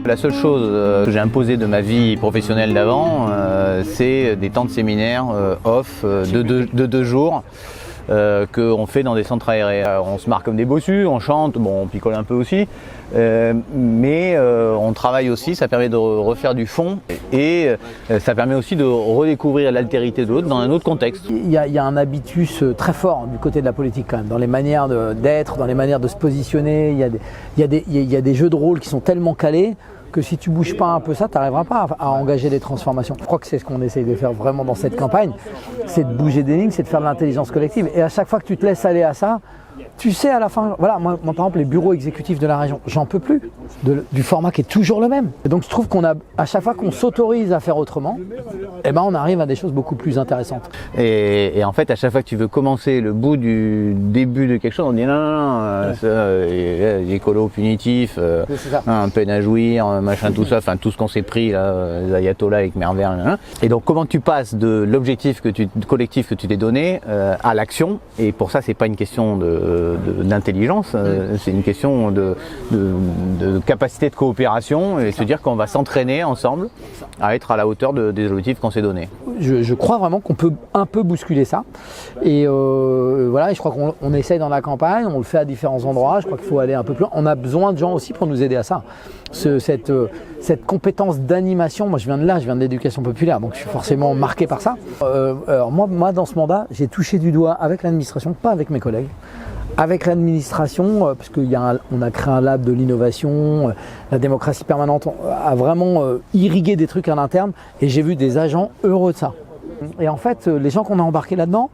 la seule chose que j'ai imposée de ma vie professionnelle d'avant, c'est des temps de séminaire off de 2 jours. Qu'on fait dans des centres aérés. On se marre comme des bossus, on chante, bon, on picole un peu aussi, mais on travaille aussi, ça permet de refaire du fond et ça permet aussi de redécouvrir l'altérité de l'autre dans un autre contexte. Il y a un habitus très fort du côté de la politique quand même, dans les manières d'être, dans les manières de se positionner. Il y a des jeux de rôle qui sont tellement calés que si tu bouges pas un peu ça, tu n'arriveras pas à engager des transformations. Je crois que c'est ce qu'on essaye de faire vraiment dans cette campagne, c'est de bouger des lignes, c'est de faire de l'intelligence collective. Et à chaque fois que tu te laisses aller à ça, tu sais à la fin, voilà, moi par exemple les bureaux exécutifs de la région, j'en peux plus du format qui est toujours le même. Et donc je trouve qu'on a, à chaque fois qu'on s'autorise à faire autrement, eh ben on arrive à des choses beaucoup plus intéressantes. Et en fait, à chaque fois que tu veux commencer le bout du début de quelque chose, on dit non, écolo punitif, un peine à jouir, machin, tout ça, enfin tout ce qu'on s'est pris là, les ayatollahs avec Merver. Et donc comment tu passes de l'objectif collectif que tu t'es donné à l'action, et pour ça c'est pas une question d'intelligence, c'est une question de capacité de coopération et se dire qu'on va s'entraîner ensemble à être à la hauteur des objectifs qu'on s'est donnés. Je crois vraiment qu'on peut un peu bousculer ça et voilà, et je crois qu'on essaye dans la campagne, on le fait à différents endroits, je crois qu'il faut aller un peu plus loin. On a besoin de gens aussi pour nous aider à ça. Cette compétence d'animation, moi je viens de l'éducation populaire, donc je suis forcément marqué par ça. Alors moi dans ce mandat, j'ai touché du doigt avec l'administration, pas avec mes collègues, avec l'administration, parce qu'on a créé un lab de l'innovation, la démocratie permanente a vraiment irrigué des trucs à l'interne et j'ai vu des agents heureux de ça. Et en fait, les gens qu'on a embarqués là-dedans,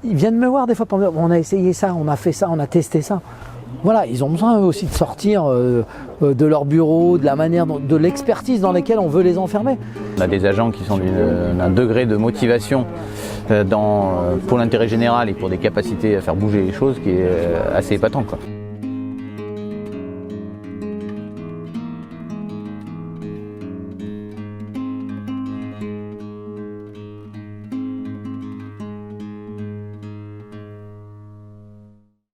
ils viennent me voir des fois pour me dire on a essayé ça, on a fait ça, on a testé ça. Voilà, ils ont besoin eux aussi de sortir de leur bureau, de la manière, de l'expertise dans laquelle on veut les enfermer. On a des agents qui sont d'un degré de motivation pour l'intérêt général et pour des capacités à faire bouger les choses qui est assez épatant, quoi.